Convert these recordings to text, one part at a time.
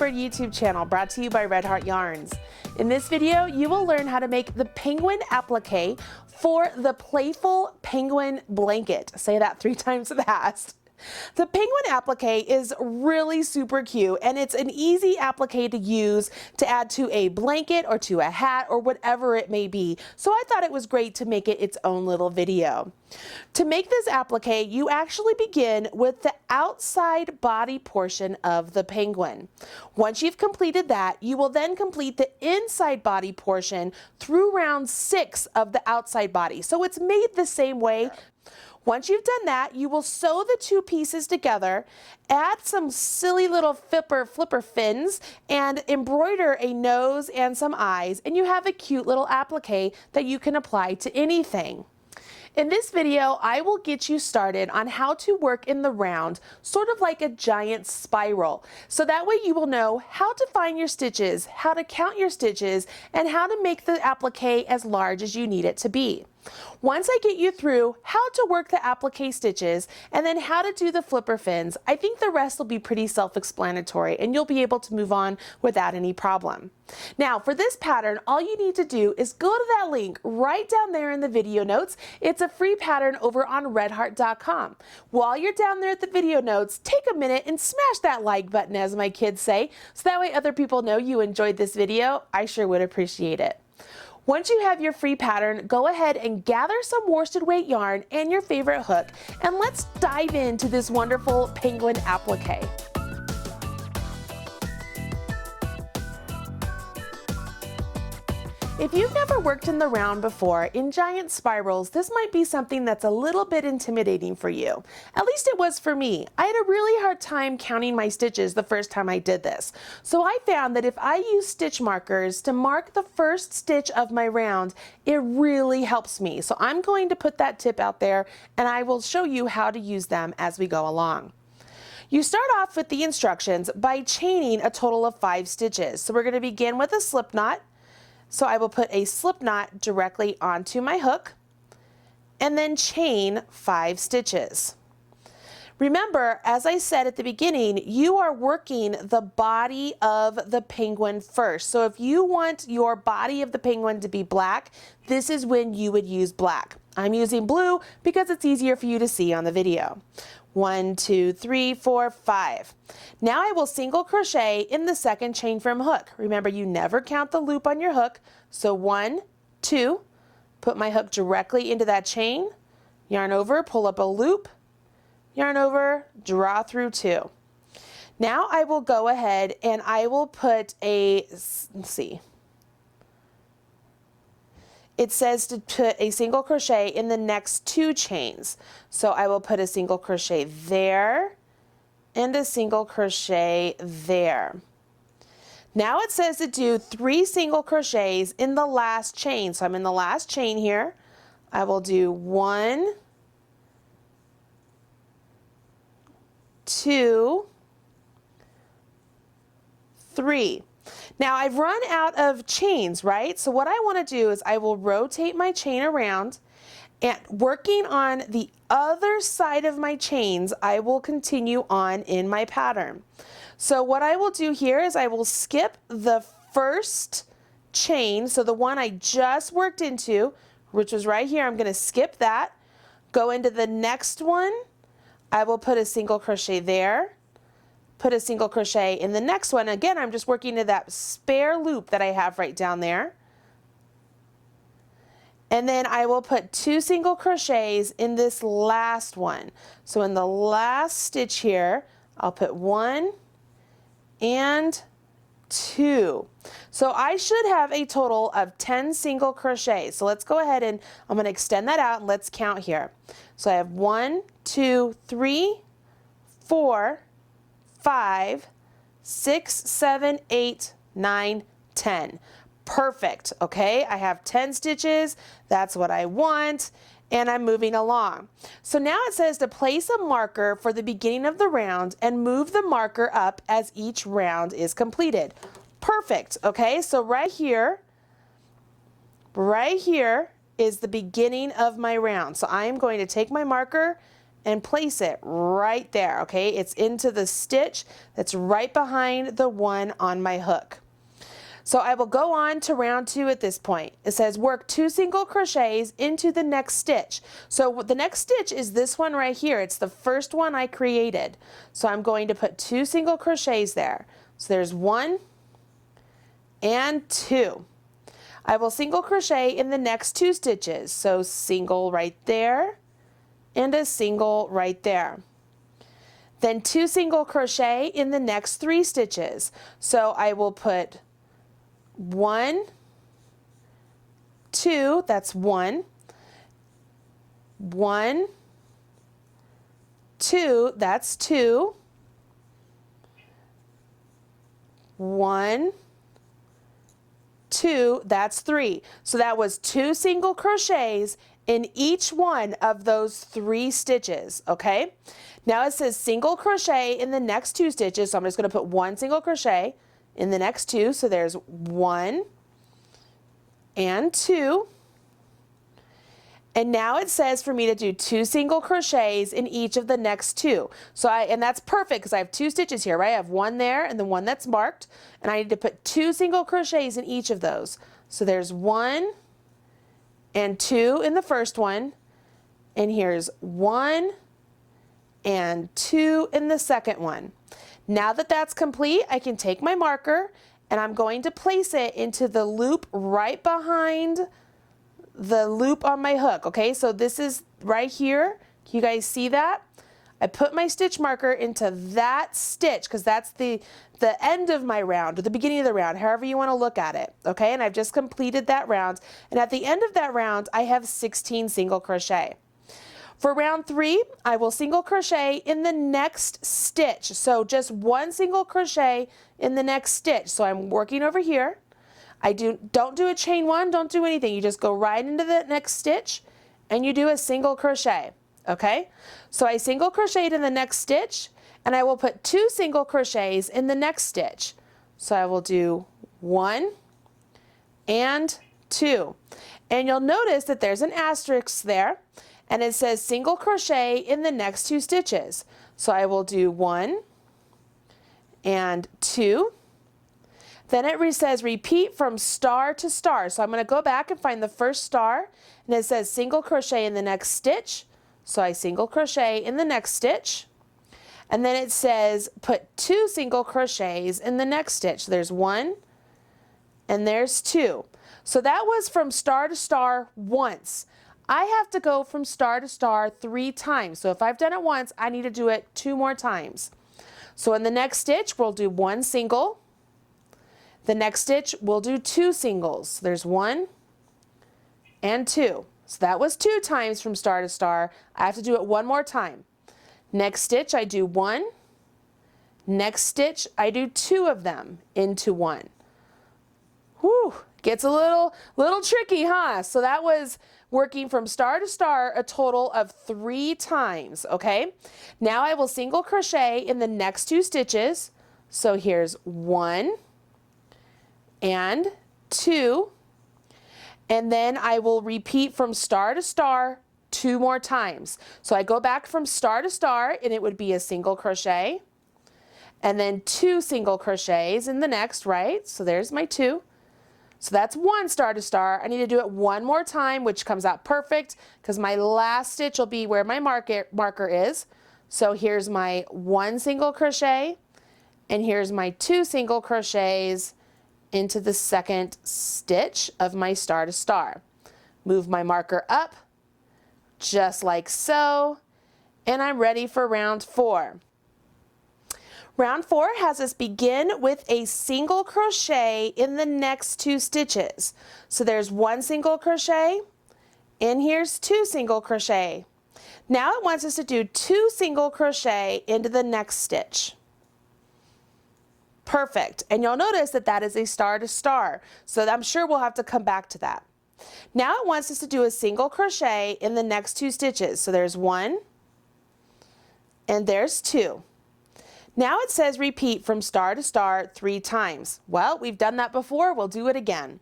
favorite YouTube channel, brought to you by Red Heart Yarns. In this video, you will learn how to make the penguin applique for the Playful penguin blanket. Say that 3 times fast. The penguin applique is really super cute, and it's an easy applique to use to add to a blanket or to a hat or whatever it may be. So I thought it was great to make it its own little video. To make this applique, you actually begin with the outside body portion of the penguin. Once you've completed that, you will then complete the inside body portion through round 6 of the outside body. So it's made the same way. Once you've done that, you will sew the 2 pieces together, add some silly little flipper fins, and embroider a nose and some eyes, and you have a cute little applique that you can apply to anything. In this video, I will get you started on how to work in the round, sort of like a giant spiral. So that way you will know how to find your stitches, how to count your stitches, and how to make the applique as large as you need it to be. Once I get you through how to work the applique stitches and then how to do the flipper fins, I think the rest will be pretty self-explanatory and you'll be able to move on without any problem. Now for this pattern, all you need to do is go to that link right down there in the video notes. It's a free pattern over on redheart.com. While you're down there at the video notes, take a minute and smash that like button, as my kids say, so that way other people know you enjoyed this video. I sure would appreciate it. Once you have your free pattern, go ahead and gather some worsted weight yarn and your favorite hook, and let's dive into this wonderful penguin applique. If you've never worked in the round before, in giant spirals, this might be something that's a little bit intimidating for you. At least it was for me. I had a really hard time counting my stitches the first time I did this. So I found that if I use stitch markers to mark the first stitch of my round, it really helps me. So I'm going to put that tip out there, and I will show you how to use them as we go along. You start off with the instructions by chaining a total of 5 stitches. So we're going to begin with a slip knot. So I will put a slip knot directly onto my hook and then chain 5 stitches. Remember, as I said at the beginning, you are working the body of the penguin first. So if you want your body of the penguin to be black, this is when you would use black. I'm using blue because it's easier for you to see on the video. 1, 2, 3, 4, 5. Now I will single crochet in the second chain from hook. Remember, you never count the loop on your hook. So 1, 2, put my hook directly into that chain, yarn over, pull up a loop, yarn over, draw through 2. Now I will go ahead and I will put a, let's see, it says to put a single crochet in the next 2 chains. So I will put a single crochet there and a single crochet there. Now it says to do 3 single crochets in the last chain. So I'm in the last chain here. I will do 1, 2, 3. Now I've run out of chains, right? So what I want to do is I will rotate my chain around, and working on the other side of my chains, I will continue on in my pattern. So what I will do here is I will skip the first chain, so the one I just worked into, which was right here, I'm going to skip that, go into the next one, I will put a single crochet there, put a single crochet in the next one. Again, I'm just working to that spare loop that I have right down there. And then I will put 2 single crochets in this last one. So in the last stitch here, I'll put 1 and 2. So I should have a total of 10 single crochets. So let's go ahead and I'm going to extend that out and let's count here. So I have 1, 2, 3, 4, 5, 6, 7, 8, 9, 10. Perfect. Okay, I have 10 stitches. That's what I want. And I'm moving along. So now it says to place a marker for the beginning of the round and move the marker up as each round is completed. Perfect. Okay, so right here is the beginning of my round. So I am going to take my marker and place it right there, okay? It's into the stitch that's right behind the one on my hook. So I will go on to round 2 at this point. It says work 2 single crochets into the next stitch. So the next stitch is this one right here. It's the first one I created. So I'm going to put 2 single crochets there. So there's 1 and 2. I will single crochet in the next 2 stitches. So single right there and a single right there. Then 2 single crochet in the next 3 stitches. So I will put 1, 2, that's 1, 1, 2, that's 2, 1, 2, that's 3. So that was 2 single crochets in each one of those 3 stitches, okay? Now it says single crochet in the next 2 stitches, so I'm just going to put 1 single crochet in the next 2, so there's 1 and 2. And now it says for me to do 2 single crochets in each of the next 2. So and that's perfect because I have 2 stitches here, right? I have 1 there and the one that's marked, and I need to put 2 single crochets in each of those. So there's 1 and 2 in the first one, and here's 1 and 2 in the second one. Now that that's complete, I can take my marker and I'm going to place it into the loop right behind the loop on my hook, okay? So this is right here. Can you guys see that? I put my stitch marker into that stitch because that's the end of my round, or the beginning of the round, however you want to look at it, okay? And I've just completed that round. And at the end of that round, I have 16 single crochet. For round 3, I will single crochet in the next stitch. So just 1 single crochet in the next stitch. So I'm working over here. Don't do a chain 1, don't do anything. You just go right into the next stitch and you do a single crochet, okay? So I single crocheted in the next stitch and I will put 2 single crochets in the next stitch. So I will do 1 and 2. And you'll notice that there's an asterisk there. And it says single crochet in the next 2 stitches. So I will do 1 and 2. Then it says repeat from star to star. So I'm going to go back and find the first star, and it says single crochet in the next stitch. So I single crochet in the next stitch. And then it says put 2 single crochets in the next stitch. There's 1 and there's 2. So that was from star to star once. I have to go from star to star 3 times. So if I've done it once, I need to do it 2 more times. So in the next stitch, we'll do 1 single. The next stitch, we'll do 2 singles. There's 1 and 2. So that was 2 times from star to star. I have to do it 1 more time. Next stitch, I do 1. Next stitch, I do 2 of them into 1. Whew, gets a little tricky, huh? So that was working from star to star a total of 3 times, okay? Now I will single crochet in the next 2 stitches. So here's 1 and 2. And then I will repeat from star to star 2 more times. So I go back from star to star and it would be a single crochet and then 2 single crochets in the next, right? So there's my 2. So that's 1 star to star. I need to do it 1 more time, which comes out perfect because my last stitch will be where my marker is. So here's my 1 single crochet and here's my 2 single crochets into the second stitch of my star to star. Move my marker up just like so, and I'm ready for round 4. Round 4 has us begin with a single crochet in the next 2 stitches. So there's 1 single crochet and here's 2 single crochet. Now it wants us to do 2 single crochet into the next stitch. Perfect. And you'll notice that that is a star to star. So I'm sure we'll have to come back to that. Now it wants us to do a single crochet in the next 2 stitches. So there's 1 and there's 2. Now it says repeat from star to star 3 times. Well, we've done that before. We'll do it again.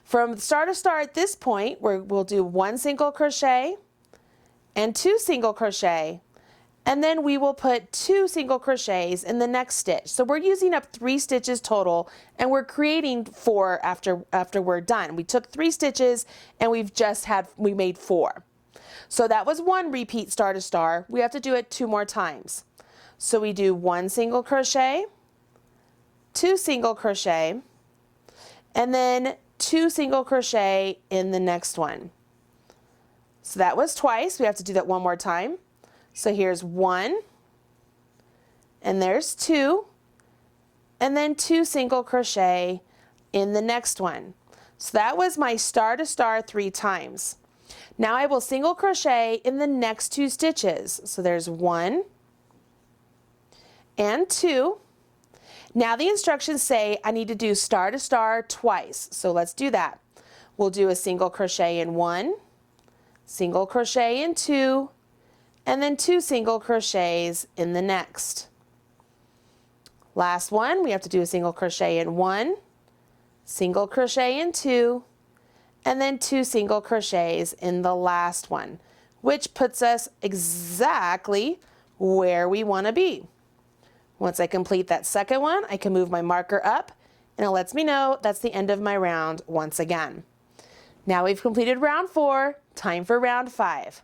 From star to star at this point, we'll do 1 single crochet and 2 single crochet. and then we will put 2 single crochets in the next stitch. So we're using up 3 stitches total, and we're creating 4 after we're done. We took 3 stitches and we made 4. So that was 1 repeat star to star. We have to do it 2 more times. So we do 1 single crochet, 2 single crochet, and then 2 single crochet in the next one. So that was twice. We have to do that 1 more time. So here's 1, and there's 2, and then 2 single crochet in the next one. So that was my star to star 3 times. Now I will single crochet in the next 2 stitches. So there's 1 and 2. Now the instructions say I need to do star to star twice. So let's do that. We'll do a single crochet in 1, single crochet in 2, and then 2 single crochets in the next. Last one, we have to do a single crochet in 1, single crochet in 2, and then 2 single crochets in the last one, which puts us exactly where we want to be. Once I complete that second one, I can move my marker up, and it lets me know that's the end of my round once again. Now we've completed round 4, time for round 5.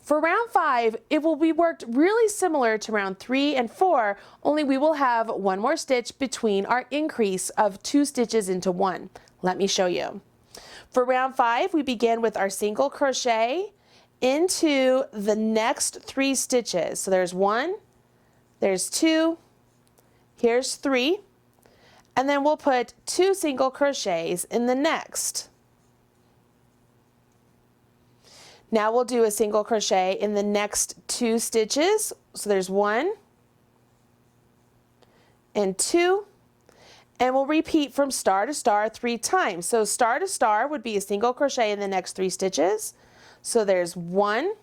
For round 5, it will be worked really similar to round 3 and 4, only we will have 1 more stitch between our increase of 2 stitches into 1. Let me show you. For round 5, we begin with our single crochet into the next 3 stitches. So there's 1, there's 2, here's 3, and then we'll put 2 single crochets in the next. Now we'll do a single crochet in the next 2 stitches. So there's 1 and 2, and we'll repeat from star to star 3 times. So star to star would be a single crochet in the next 3 stitches. So there's 1,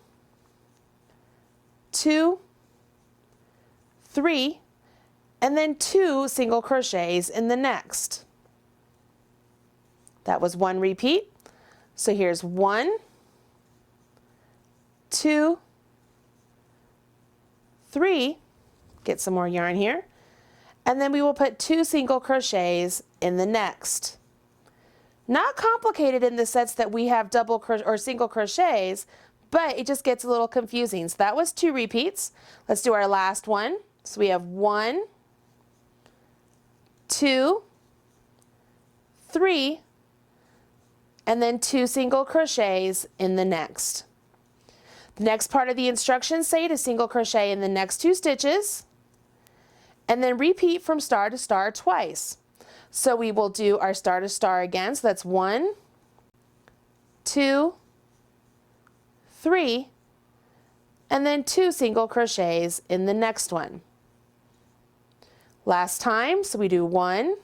2, 3, and then 2 single crochets in the next. That was 1 repeat. So here's 1, 2, 3, get some more yarn here, and then we will put 2 single crochets in the next. Not complicated in the sense that we have double or single crochets, but it just gets a little confusing. So that was 2 repeats. Let's do our last one. So we have 1, 2, 3, and then 2 single crochets in the next. The next part of the instructions say to single crochet in the next 2 stitches, and then repeat from star to star twice. So we will do our star to star again. So that's 1, 2, 3, and then 2 single crochets in the next one. Last time, so we do 1,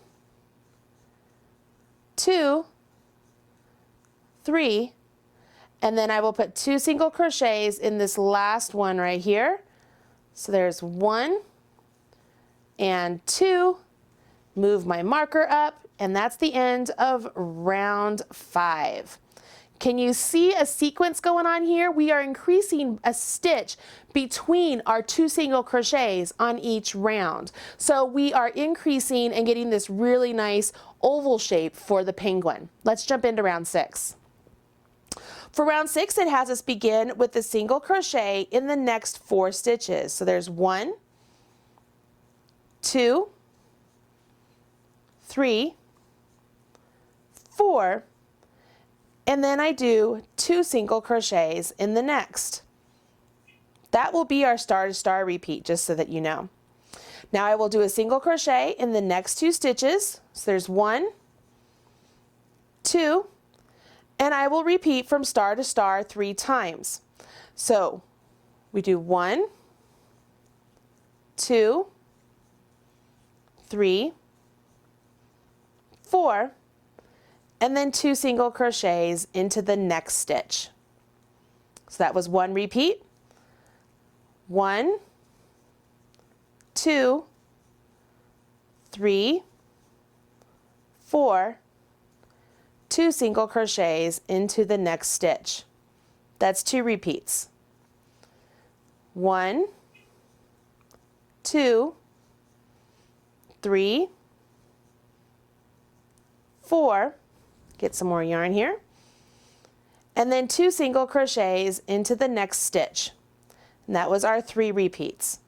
2, 3, and then I will put 2 single crochets in this last one right here. So there's 1 and 2, move my marker up, and that's the end of round 5. Can you see a sequence going on here? We are increasing a stitch between our 2 single crochets on each round. So we are increasing and getting this really nice oval shape for the penguin. Let's jump into round 6. For round 6, it has us begin with the single crochet in the next 4 stitches. So there's 1, 2, 3, 4, and then I do 2 single crochets in the next. That will be our star to star repeat, just so that you know. Now I will do a single crochet in the next 2 stitches. So there's 1, 2, and I will repeat from star to star 3 times. So we do 1, 2, 3, 4, and then 2 single crochets into the next stitch. So that was 1 repeat. 1, 2, 3, 4, 2 single crochets into the next stitch. That's 2 repeats. 1, 2, 3, 4, get some more yarn here, and then 2 single crochets into the next stitch. And that was our 3 repeats.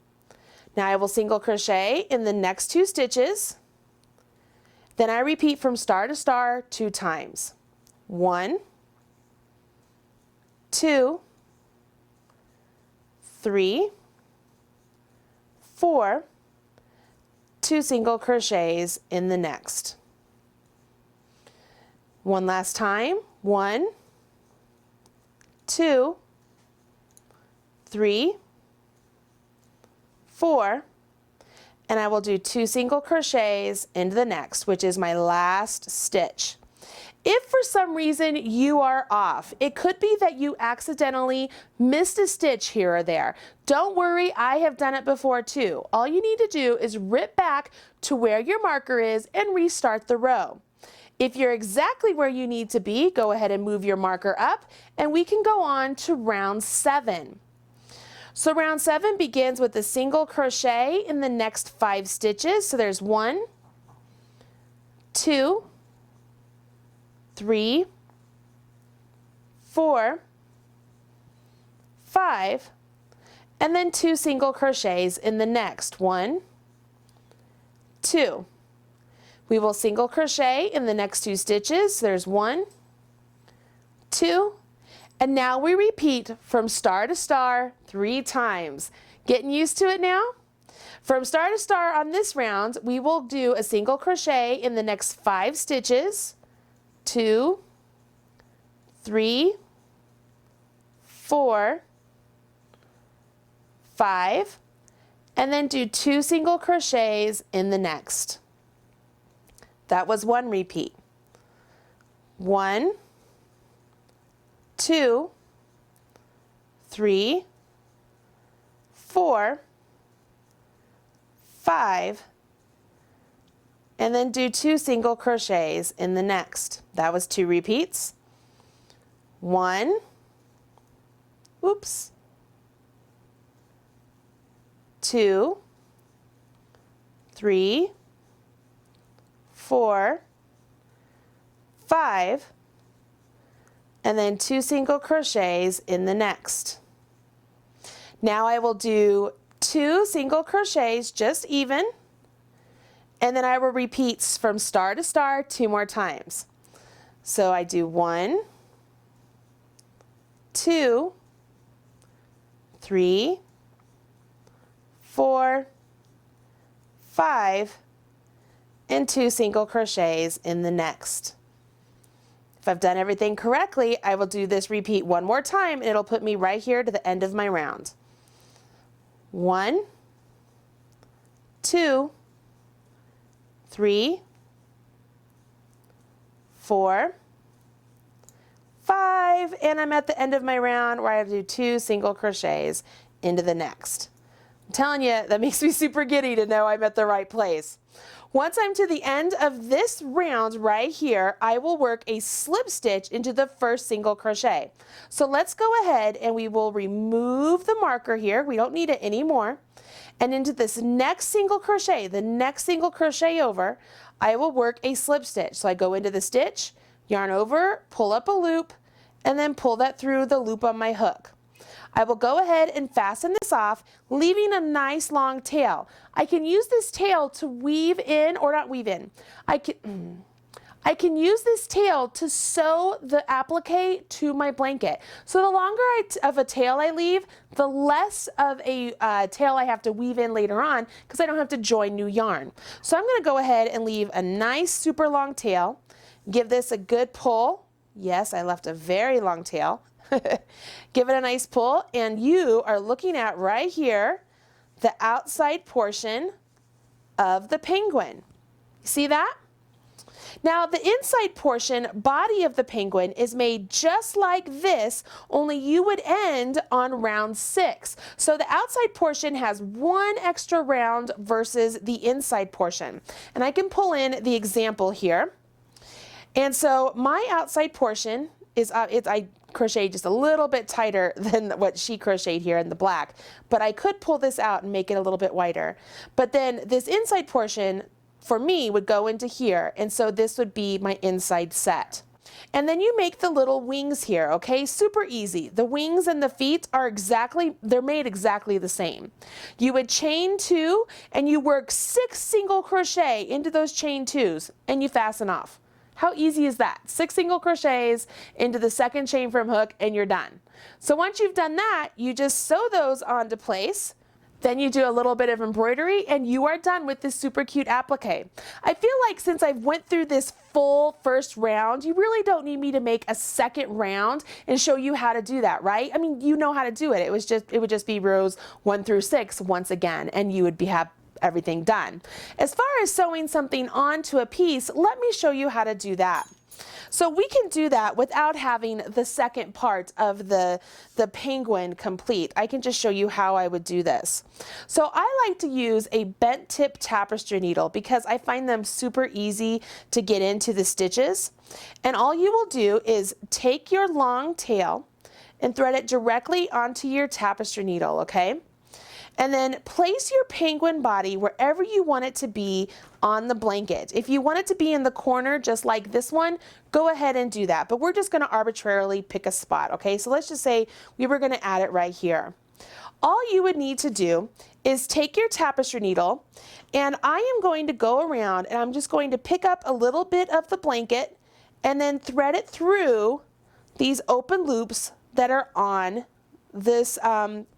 Now I will single crochet in the next 2 stitches. Then I repeat from star to star 2 times. 1, 2, 3, 4, 2 single crochets in the next. One last time. 1, 2, 3, 4, and I will do 2 single crochets into the next, which is my last stitch. If for some reason you are off, it could be that you accidentally missed a stitch here or there. Don't worry, I have done it before too. All you need to do is rip back to where your marker is and restart the row. If you're exactly where you need to be, go ahead and move your marker up and we can go on to round 7. So round 7 begins with a single crochet in the next 5 stitches. So there's 1, 2, 3, 4, 5, and then 2 single crochets in the next. 1, 2. We will single crochet in the next 2 stitches. So there's 1, 2, and now we repeat from star to star 3 times. Getting used to it now? From star to star on this round, we will do a single crochet in the next 5 stitches. 2, 3, 4, 5, and then do 2 single crochets in the next. That was 1 repeat. 1, 2, 3, 4, 5, and then do 2 single crochets in the next. That was 2 repeats. 1, oops, 2, 3, 4, 5, and then 2 single crochets in the next. Now I will do 2 single crochets just even, and then I will repeat from star to star 2 more times. So I do 1, 2, 3, 4, 5, and 2 single crochets in the next. If I've done everything correctly, I will do this repeat 1 more time and it'll put me right here to the end of my round. 1, 2, 3, 4, 5, and I'm at the end of my round where I have to do 2 single crochets into the next. I'm telling you, that makes me super giddy to know I'm at the right place. Once I'm to the end of this round right here, I will work a slip stitch into the first single crochet. So let's go ahead and we will remove the marker here. We don't need it anymore. And into this next single crochet, the next single crochet over, I will work a slip stitch. So I go into the stitch, yarn over, pull up a loop, and then pull that through the loop on my hook. I will go ahead and fasten this off, leaving a nice long tail. I can use this tail to weave in, or not weave in. I can use this tail to sew the applique to my blanket. So the longer of a tail I leave, the less of a tail I have to weave in later on because I don't have to join new yarn. So I'm going to go ahead and leave a nice super long tail. Give this a good pull. Yes, I left a very long tail. Give it a nice pull, and you are looking at right here the outside portion of the penguin. See that? Now the inside portion, body of the penguin, is made just like this, only you would end on round 6. So the outside portion has 1 extra round versus the inside portion. And I can pull in the example here. And so my outside portion is, I crochet just a little bit tighter than what she crocheted here in the black, but I could pull this out and make it a little bit wider. But then this inside portion for me would go into here, and so this would be my inside set. And then you make the little wings here, okay? Super easy. The wings and the feet are they're made exactly the same. You would chain 2 and you work 6 single crochet into those chain 2s and you fasten off. How easy is that? 6 single crochets into the second chain from hook and you're done. So once you've done that, you just sew those onto place. Then you do a little bit of embroidery and you are done with this super cute applique. I feel like since I've went through this full first round, you really don't need me to make a second round and show you how to do that, right? I mean, you know how to do it. It would just be rows 1 through 6 once again, and you would have everything done. As far as sewing something onto a piece, let me show you how to do that. So we can do that without having the second part of the penguin complete. I can just show you how I would do this. So I like to use a bent tip tapestry needle because I find them super easy to get into the stitches. And all you will do is take your long tail and thread it directly onto your tapestry needle, okay? And then place your penguin body wherever you want it to be on the blanket. If you want it to be in the corner, just like this one, go ahead and do that. But we're just gonna arbitrarily pick a spot, okay? So let's just say we were gonna add it right here. All you would need to do is take your tapestry needle, and I am going to go around and I'm just going to pick up a little bit of the blanket and then thread it through these open loops that are on this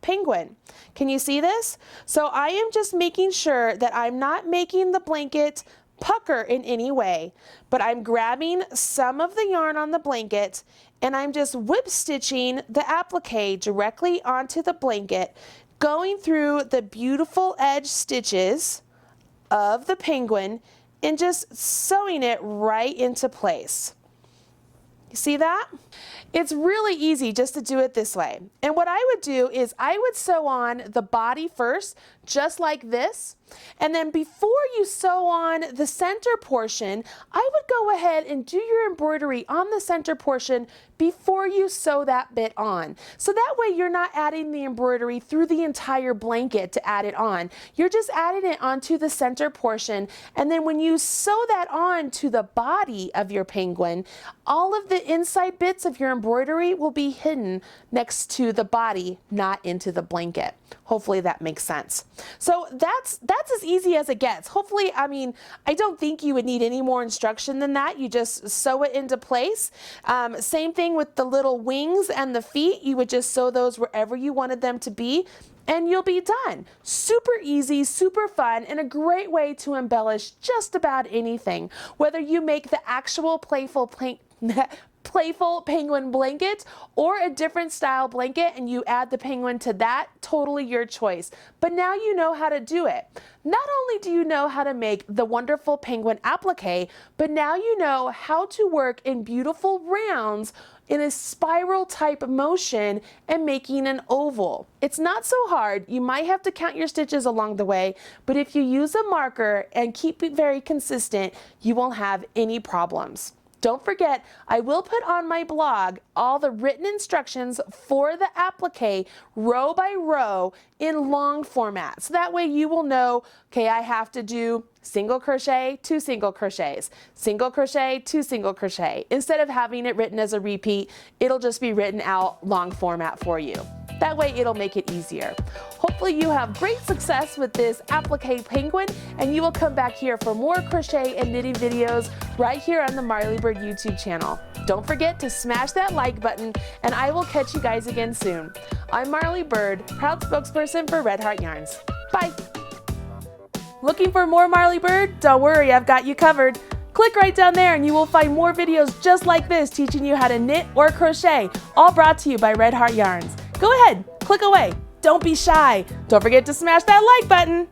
penguin. Can you see this? So I am just making sure that I'm not making the blanket pucker in any way, but I'm grabbing some of the yarn on the blanket and I'm just whip stitching the applique directly onto the blanket, going through the beautiful edge stitches of the penguin and just sewing it right into place. You see that? It's really easy just to do it this way. And what I would do is I would sew on the body first, just like this. And then before you sew on the center portion, I would go ahead and do your embroidery on the center portion before you sew that bit on. So that way you're not adding the embroidery through the entire blanket to add it on. You're just adding it onto the center portion. And then when you sew that on to the body of your penguin, all of the inside bits of your embroidery will be hidden next to the body, not into the blanket. Hopefully that makes sense. So that's as easy as it gets. Hopefully, I mean, I don't think you would need any more instruction than that. You just sew it into place. Same thing with the little wings and the feet. You would just sew those wherever you wanted them to be, and you'll be done. Super easy, super fun, and a great way to embellish just about anything. Whether you make the actual playful penguin blanket or a different style blanket and you add the penguin to that, totally your choice. But now you know how to do it. Not only do you know how to make the wonderful penguin applique, but now you know how to work in beautiful rounds in a spiral type motion and making an oval. It's not so hard. You might have to count your stitches along the way, but if you use a marker and keep it very consistent, you won't have any problems. Don't forget, I will put on my blog all the written instructions for the applique row by row in long format. So that way you will know, okay, I have to do single crochet, 2 single crochets, single crochet, 2 single crochet. Instead of having it written as a repeat, it'll just be written out long format for you. That way it'll make it easier. Hopefully you have great success with this applique penguin, and you will come back here for more crochet and knitting videos right here on the Marley Bird YouTube channel. Don't forget to smash that like button, and I will catch you guys again soon. I'm Marley Bird, proud spokesperson for Red Heart Yarns. Bye. Looking for more Marley Bird? Don't worry, I've got you covered. Click right down there and you will find more videos just like this teaching you how to knit or crochet, all brought to you by Red Heart Yarns. Go ahead, click away. Don't be shy. Don't forget to smash that like button.